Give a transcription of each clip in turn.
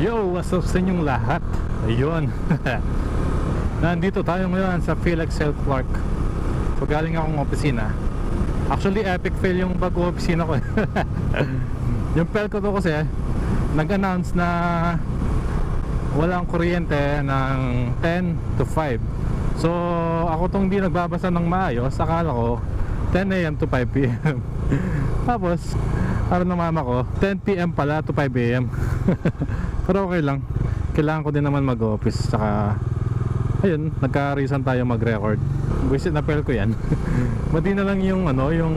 Yo, what's up sa inyong lahat? Ayun. Nandito tayo ngayon sa Felix Health Park. So galing akong opisina. Actually epic fail yung pag-opisina ko. Yung pel ko to kasi nag-announce na walang kuryente ng 10 to 5. So ako tong di nagbabasa ng maayos, akala ko 10 AM to 5 PM. Tapos araw ng mama ko 10 PM pala to 5 AM. Pero okay lang, kailangan ko din naman mag-office. Saka ayun, nagka-reason tayo mag-record. Visit na pel ko yan. Madi na lang yung yung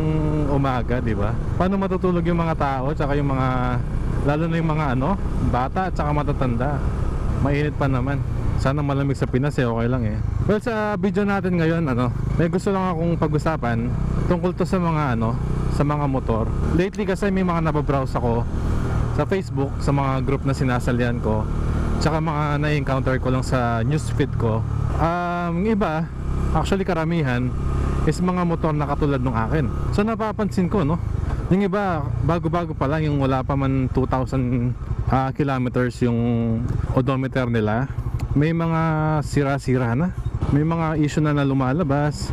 umaga, di ba? Paano matutulog yung mga tao, tsaka yung mga, lalo na yung mga bata at saka matatanda. Mainit pa naman. Sana malamig sa Pinas okay lang eh. Well, sa video natin ngayon may gusto lang akong pag-usapan tungkol to sa mga sa mga motor. Lately kasi may mga nababrowse ako sa Facebook, sa mga group na sinasalihan ko, tsaka mga na-encounter ko lang sa newsfeed ko. Iba, actually karamihan is mga motor na katulad ng akin. So napapansin ko yung iba bago-bago pa lang, yung wala pa man 2,000 kilometers yung odometer nila, may mga sira-sira na, may mga issue na lumalabas,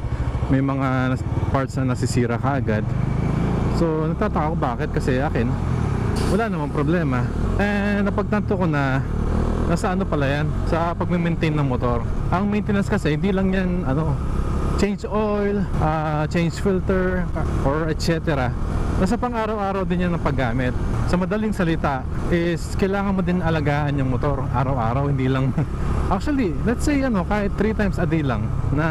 may mga parts na nasisira kaagad. So nagtataka ko bakit, kasi akin wala namang problema. Napagtanto ko na nasa pala yan, sa pagme-maintain ng motor. Ang maintenance kasi hindi lang yan change oil, change filter, or etc. Nasa pang araw-araw din yan ng paggamit. Sa madaling salita is kailangan mo din alagaan yung motor araw-araw, hindi lang actually, let's say kahit 3 times a day lang na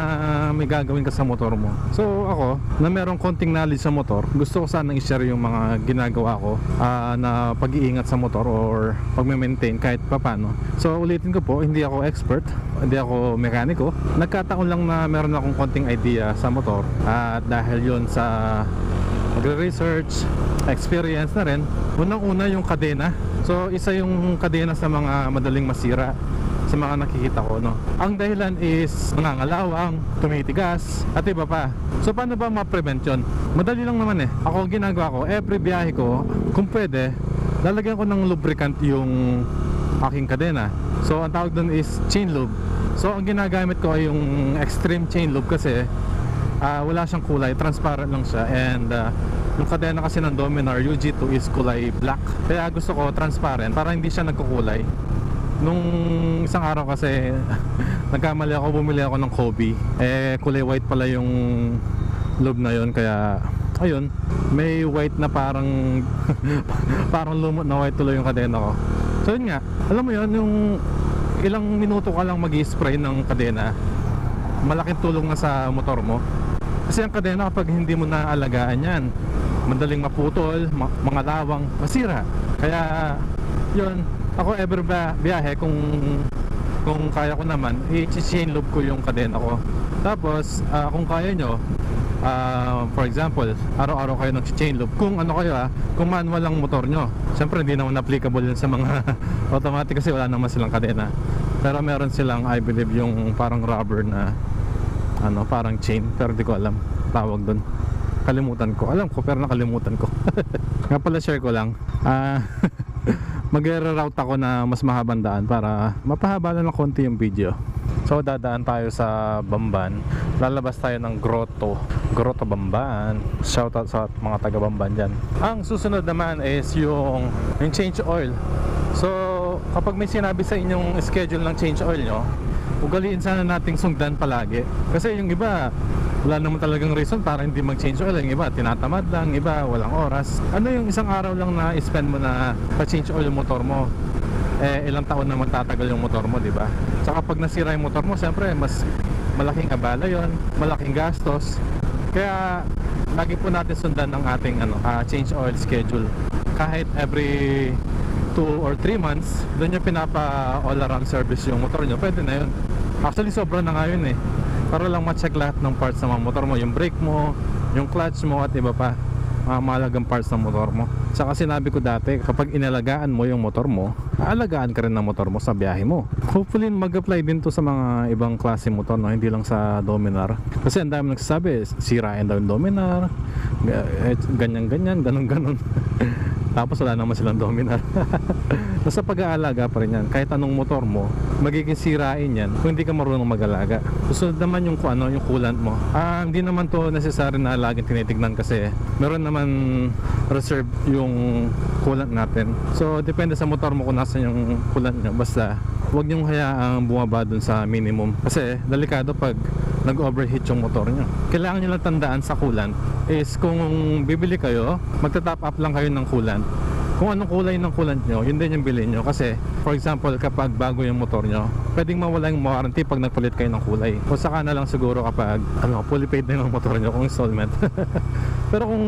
may gagawin ka sa motor mo. So ako, na merong konting knowledge sa motor, gusto ko sanang i-share yung mga ginagawa ko na pag-iingat sa motor or pag-maintain kahit papano. So ulitin ko po, hindi ako expert, hindi ako mekaniko. Nagkataon lang na meron akong konting idea sa motor, at dahil yon sa magre-research, experience na rin. Unang-una yung kadena. So isa yung kadena sa mga madaling masira sa mga nakikita ko, Ang dahilan is nangangalawang, tumitigas, at iba pa. So paano ba ma-prevent yun? Madali lang naman eh. Ako, ginagawa ko, every biyahe ko, kung pwede, lalagyan ko ng lubricant yung aking kadena. So ang tawag dun is chain lube. So ang ginagamit ko ay yung extreme chain lube kasi wala siyang kulay, transparent lang siya. And yung kadena kasi ng Dominar UG2 is kulay black, kaya gusto ko transparent para hindi siya nagkukulay. Nung isang araw kasi nagkamali ako, bumili ako ng Kobe, kulay white pala yung lube na yun. Kaya ayun, may white na parang parang lumot na white tuloy yung kadena ko. So yun nga, alam mo yun, yung ilang minuto ka lang mag-i-spray ng kadena, malaking tulong na sa motor mo. Kasi ang kadena, kapag hindi mo na alagaan yan, madaling maputol, mga lawang, masira. Kaya yun, ako ever biyahe, kung kaya ko naman, i-chain lube ko yung kadena ko. Tapos kung kaya nyo, for example, araw-araw kayo nag-chain lube, kung kung manual lang motor nyo. Siyempre hindi naman applicable yun sa mga automatic kasi wala naman silang kadena. Pero meron silang, I believe, yung parang rubber na parang chain, pero di ko alam tawag doon. Kalimutan ko. Alam ko pero nakalimutan ko. Nga pala, share ko lang. Magre-route ako na mas mahabang daan para mapahaba lang ng konti yung video. So dadaan tayo sa Bamban. Lalabas tayo ng Grotto Bamban. Shoutout sa mga taga Bamban dyan. Ang susunod naman is yung change oil. So kapag may sinabi sa inyong schedule ng change oil nyo, ugaliin sana nating sundan palagi. Kasi yung iba wala naman talagang reason para hindi mag-change oil. Yung iba tinatamad lang, iba walang oras. Yung isang araw lang na spend mo na pa-change oil yung motor mo, ilang taon na magtatagal yung motor mo, di ba? Saka pag nasira yung motor mo, siyempre mas malaking abala yon, malaking gastos. Kaya lagi po natin sundan ng ating change oil schedule. Kahit every 2 or 3 months, doon yung pinapa all around service yung motor nyo, pwede na yun. Actually sobra na nga yun eh, para lang ma-check lahat ng parts ng mga motor mo, yung brake mo, yung clutch mo, at iba pa, mga mahalagang parts ng motor mo. Saka sinabi ko dati, kapag inalagaan mo yung motor mo, aalagaan ka rin ng motor mo sa biyahe mo. Hopefully mag-apply din to sa mga ibang klase motor, hindi lang sa Dominar. Kasi ang dami nagsasabi, sirain daw yung Dominar, ganyan-ganyan, ganun-ganun. Tapos wala naman silang Dominar. Nasa pag-aalaga pa rin yan. Kahit anong motor mo, magiging sirain yan kung hindi ka marunong mag-alaga. Susunod naman yung yung coolant mo. Hindi naman to necessary na laging tinitignan kasi meron naman reserve yung coolant natin. So depende sa motor mo kung nasa yung coolant nyo. Basta huwag nyong hayaang bumaba dun sa minimum. Kasi delikado pag nag-overheat yung motor nyo. Kailangan nyo lang tandaan sa coolant is kung bibili kayo, magta-top up lang kayo ng coolant. Kung anong kulay ng coolant nyo, yun din yung bilhin nyo. Kasi for example, kapag bago yung motor nyo, pwedeng mawala yung warranty pag nagpalit kayo ng kulay. O saka na lang siguro kapag fully paid na yung motor nyo kung installment. Pero kung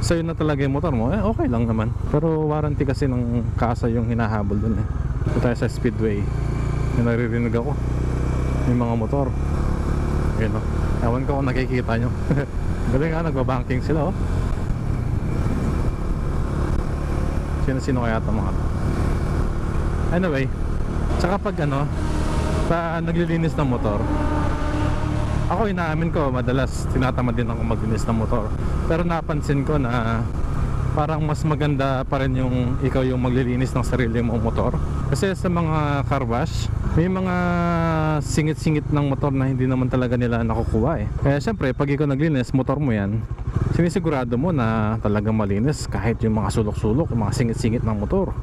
sa'yo na talaga yung motor mo, okay lang naman. Pero warranty kasi ng kasa yung hinahabol dun eh. Ito tayo sa speedway. Yung naririnig ako, yung mga motor. Ayun o, ewan ko kung nakikita nyo. Galing nga, nagbabanking sila oh. Sino kaya ito mga to? Anyway, tsaka pag naglilinis ng motor, ako inaamin ko, madalas tinatamad din ako maglinis ng motor. Pero napansin ko na parang mas maganda pa rin yung ikaw yung maglilinis ng sarili mong motor. Kasi sa mga car wash, may mga singit-singit ng motor na hindi naman talaga nila nakukuha eh. Kaya syempre, pag ikaw naglinis, motor mo yan, sinisigurado mo na talagang malinis kahit yung mga sulok-sulok, yung mga singit-singit ng motor.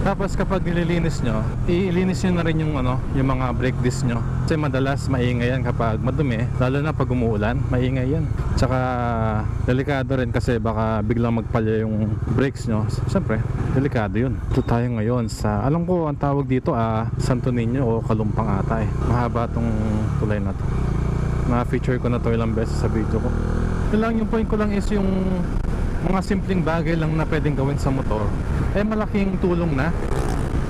Tapos kapag nililinis nyo, ilinis nyo na rin yung mga brake disc nyo. Kasi madalas maingay yan kapag madumi, lalo na pag umuulan, maingay yan. Tsaka delikado rin kasi baka biglang magpalya yung brakes nyo. Siyempre, delikado yun. Ito tayo ngayon sa, alam ko ang tawag dito Santo Niño o Kalumpang ata eh. Mahaba tong tulay na to. Na-feature ko na to ilang beses sa video ko. Yung point ko lang is yung mga simpleng bagay lang na pwedeng gawin sa motor malaking tulong na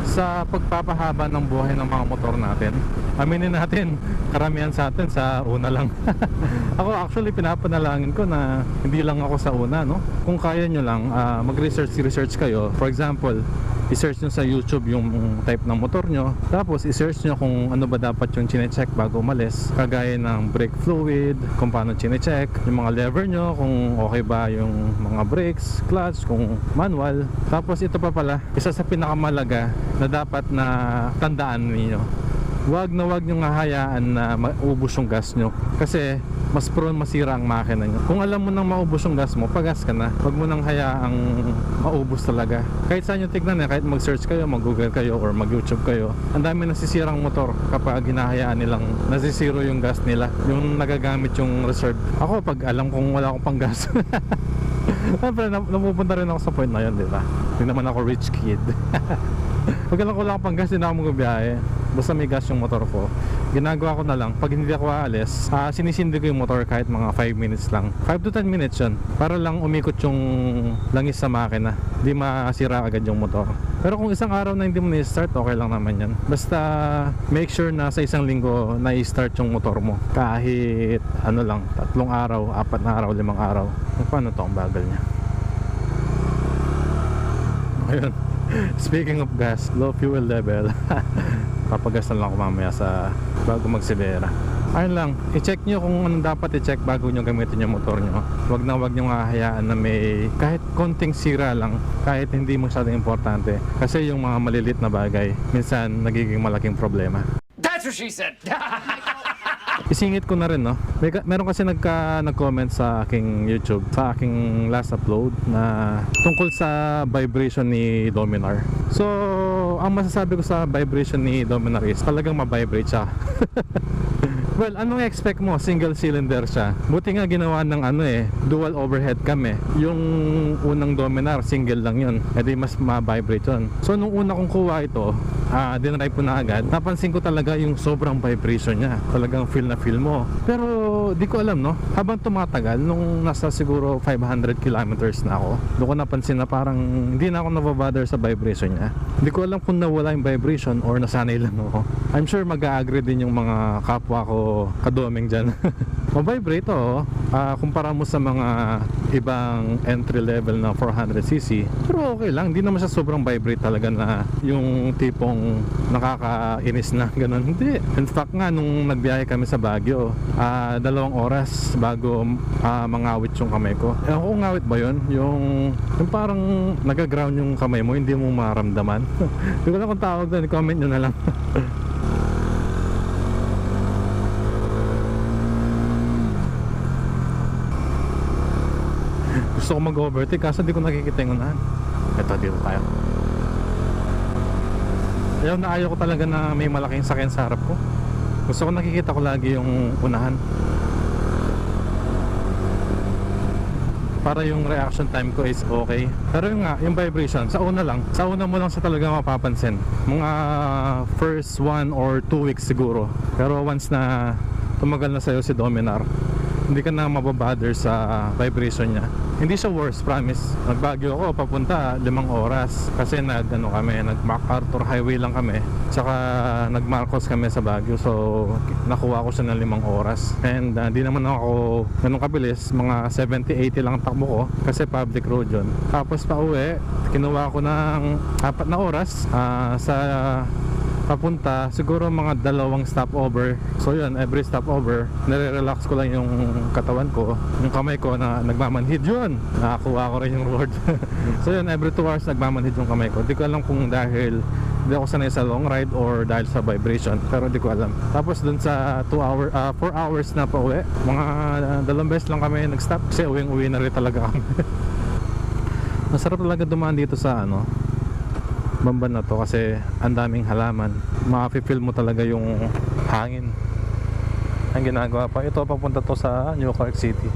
sa pagpapahaba ng buhay ng mga motor natin. Aminin natin, karamihan sa atin sa una lang. Ako actually pinapanalangin ko na hindi lang ako sa una, no? Kung kaya nyo lang mag-research kayo. For example, i-search nyo sa YouTube yung type ng motor nyo, tapos i-search nyo kung ano ba dapat yung chine-check bago umalis, kagaya ng brake fluid, kung paano chine-check yung mga lever nyo, kung okay ba yung mga brakes, clutch, kung manual. Tapos ito pa pala, isa sa pinakamalaga na dapat na tandaan niyo, wag nyo hahayaan na maubos yung gas nyo, kasi mas prone masira ang makina nyo. Kung alam mo nang maubos yung gas mo, pagas ka na. Wag mo nang hayaang maubos talaga. Kahit saan nyo tignan kahit mag-search kayo, mag-google kayo, or mag-YouTube kayo, ang dami nasisirang motor kapag hinahayaan nilang nasisiro yung gas nila, yung nagagamit yung reserve. Ako pag alam kong wala akong pang gas, siyempre napupunta rin ako sa point na yun, di ba? Hindi naman ako rich kid. Pag alam ko wala akong pang gas, hindi na ako magbiyahe. Basta may gas yung motor ko, ginagawa ko na lang, pag hindi ako aalis, sinisindi ko yung motor kahit mga 5 minutes lang, 5 to 10 minutes yun, para lang umikot yung langis sa makina, hindi masira agad yung motor. Pero kung isang araw na hindi mo na-start, okay lang naman yan. Basta make sure na sa isang linggo na-start yung motor mo, kahit lang, 3 araw, 4 na araw, 5 araw. Paano to ang bagal niya? Ayun. Speaking of gas, low fuel level. Papagas na lang ako mamaya bago magsidera. Ayun lang, i-check nyo kung anong dapat i-check bago nyo gamitin yung motor nyo. Wag nyo hahayaan na may kahit konting sira lang, kahit hindi masyadong importante. Kasi yung mga malilit na bagay, minsan nagiging malaking problema. That's what she said! Isingit ko na rin, no? Meron kasi nag-comment sa aking YouTube, sa aking last upload, na tungkol sa vibration ni Dominar. So, ang masasabi ko sa vibration ni Dominar is talagang ma-vibrate siya. Well, anong expect mo? Single cylinder siya. Buti nga ginawa ng dual overhead cam eh. Yung unang Dominar, single lang yun. E di mas ma-vibrate yun. So, nung una kong kuha ito, dinrive ko na agad, napansin ko talaga yung sobrang vibration niya. Talagang feel na feel mo. Pero di ko alam, no? Habang tumatagal, nung nasa siguro 500 kilometers na ako, doon ko napansin na parang hindi na ako nababother sa vibration niya. Hindi ko alam kung nawala yung vibration or nasanay lang ako. I'm sure mag-a-agree din yung mga kapwa ko kadoming dyan. Mabibrate to, kumpara mo sa mga ibang entry level na 400cc, pero okay lang, hindi naman siya sobrang vibrate talaga na yung tipong nakakainis na ganun. Hindi, in fact nga nung nagbiyahe kami sa Baguio, 2 oras bago mangawit yung kamay ko. Kung ngawit ba yun? Yung parang nagaground yung kamay mo, hindi mo maramdaman. Hindi ko lang kung tawag doon, comment nyo na lang. Gusto ko mag-overtake kaso di ko nakikita yung unahan. Ito, dito tayo. Ayaw ko talaga na may malaking sakyan sa harap ko. Gusto ko nakikita ko lagi yung unahan, para yung reaction time ko is okay. Pero yung vibration, sa una mo lang sa talaga mapapansin. Mga first 1 or 2 weeks siguro. Pero once na tumagal na sa'yo si Dominar, hindi ka na mababother sa vibration niya. Hindi siya worse, promise. Nag-Baguio ako papunta 5 oras kasi nag MacArthur Highway lang kami, tsaka nag Marcos kami sa Baguio, so nakuha ko siya ng 5 oras. And di naman ako ganun kabilis, mga 70-80 lang takbo ko kasi public road yun. Tapos pa uwi, kinuha ko ng 4 na oras sa papunta, siguro mga 2 stopover. So yun, every stopover nire-relax ko lang yung katawan ko, yung kamay ko na nagmamanhid. Yun, nakakuha ko rin yung reward. So yun, every 2 hours nagmamanhid yung kamay ko. Di ko alam kung dahil hindi ako sanay sa long ride or dahil sa vibration, pero di ko alam. Tapos dun sa 4 hours na pa uwi, mga 2 beses lang kami nag-stop kasi uwi na rin talaga kami. Masarap talaga dumaan dito sa Bamban na to kasi ang daming halaman. Maka-feel mo talaga yung hangin. Ang ginagawa pa, ito papunta to sa New Clark City.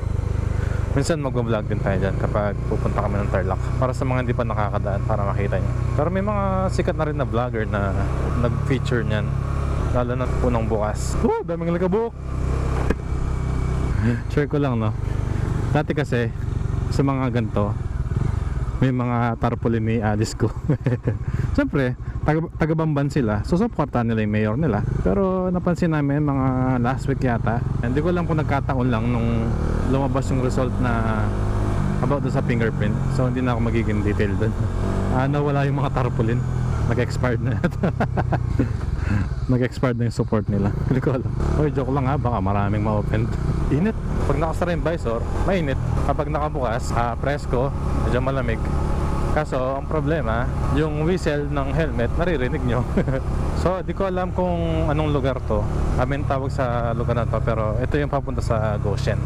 Minsan mag-vlog din tayo dyan kapag pupunta kami ng Tarlac, para sa mga hindi pa nakakadaan, para makita nyo. Pero may mga sikat na rin na vlogger na nag-feature nyan, lalo na punong bukas. Daming lagabok. Share ko lang, no? Dati kasi sa mga ganito, may mga tarpaulin ni Alice ko. Siyempre, taga-Bamban sila, so supportan nila yung mayor nila. Pero napansin namin mga last week yata, hindi ko lang kung nagkataon lang nung lumabas yung result na about sa fingerprint, so hindi na ako magiging detail doon. Nawala yung mga tarpaulin, nag-expired na yata. Nag-expired na yung support nila. Hindi ko alam. Oy, joke lang baka maraming ma-open. Init. Pag nakasara yung visor, mainit. Kapag nakabukas, presko, medyo malamig. Kaso, ang problema, yung whistle ng helmet, naririnig nyo. So, di ko alam kung anong lugar to. Tawag sa lugar na to, pero ito yung papunta sa Goshen.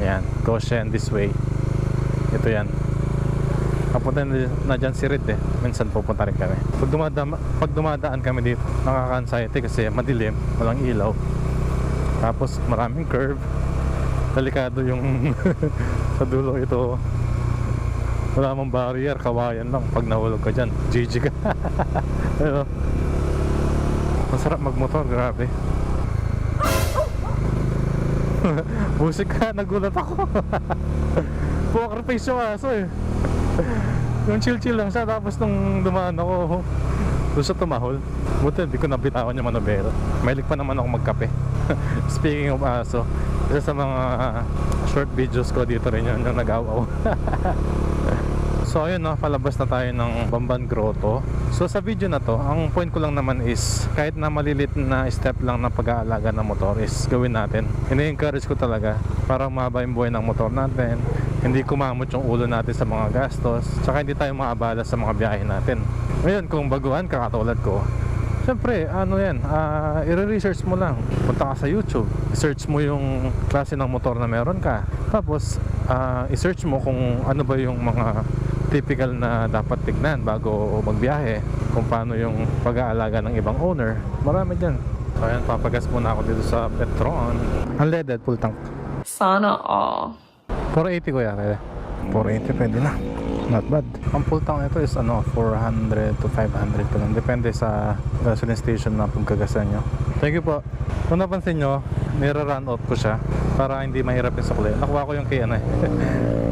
Ayan, Goshen this way. Ito yan. Papunta na dyan si Red minsan pupunta rin kami. Pag dumadaan kami dito, nakaka-anxiety kasi madilim, walang ilaw, tapos maraming curve, delikado yung sa dulo. Ito wala mong barrier, kawayan lang. Pag nahulog ka dyan, GG ka. Pero masarap magmotor, grabe. Musik ka, nagulat ako. Poker face yung aso yung chill lang siya, tapos nung dumaan ako, doon siya tumahol. Buti di ko nabitawan yung manobela. Mahilig pa naman ako magkape. Speaking of aso, isa sa mga short videos ko dito rin yun, yung nag-aw-aw. So ayun, palabas na tayo ng Bamban Grotto. So sa video na to, ang point ko lang naman is kahit na malilit na step lang na pag-aalaga ng motor is gawin natin. Ini-encourage ko talaga para mahaba yung buhay ng motor natin, hindi kumamot yung ulo natin sa mga gastos, tsaka hindi tayo maabala sa mga biyahe natin. Ngayon, kung baguhan ka katulad ko, siyempre, i-research mo lang. Punta ka sa YouTube, i-search mo yung klase ng motor na meron ka. Tapos, i-search mo kung ano ba yung mga typical na dapat tignan bago magbiyahe, kung paano yung pag-aalaga ng ibang owner. Marami dyan. So, ayan, papagas muna ako dito sa Petron. Unleaded, full tank. Sana all. 480 ko yan. 480 pwede na. Not bad. Ang full tank nito is 400 to 500 pa lang. Depende sa gasoline station na pagkagasan nyo. Thank you po. Kung napansin nyo, nira-run out ko siya para hindi mahirap yung sukli. Nakuha ko yung kay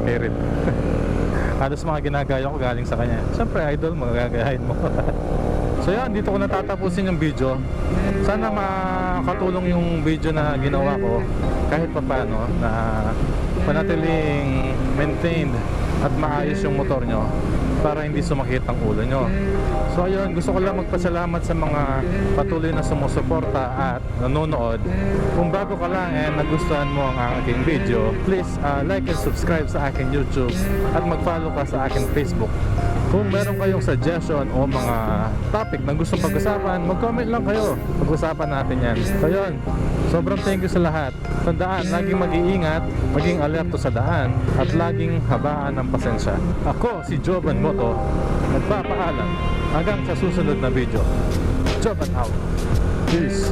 kay Red. Halos mga ginagaya ko galing sa kanya. Siyempre idol, magagayahin mo. So yan, dito ko natatapusin yung video. Sana makatulong yung video na ginawa ko kahit papaano na panatiling maintained at maayos yung motor nyo para hindi sumakit ang ulo nyo. So ayun, gusto ko lang magpasalamat sa mga patuloy na sumusuporta at nanonood. Kung bago ka lang and nagustuhan mo ang aking video, please like and subscribe sa aking YouTube at mag-follow ka sa aking Facebook. Kung meron kayong suggestion o mga topic na gusto pag-usapan, mag-comment lang kayo. Pag-usapan natin yan. So yun, sobrang thank you sa lahat. Tandaan, laging mag-iingat, maging alerto sa daan, at laging habaan ng pasensya. Ako, si Jovan Moto, nagpapaalam hanggang sa susunod na video. Jovan out. Peace.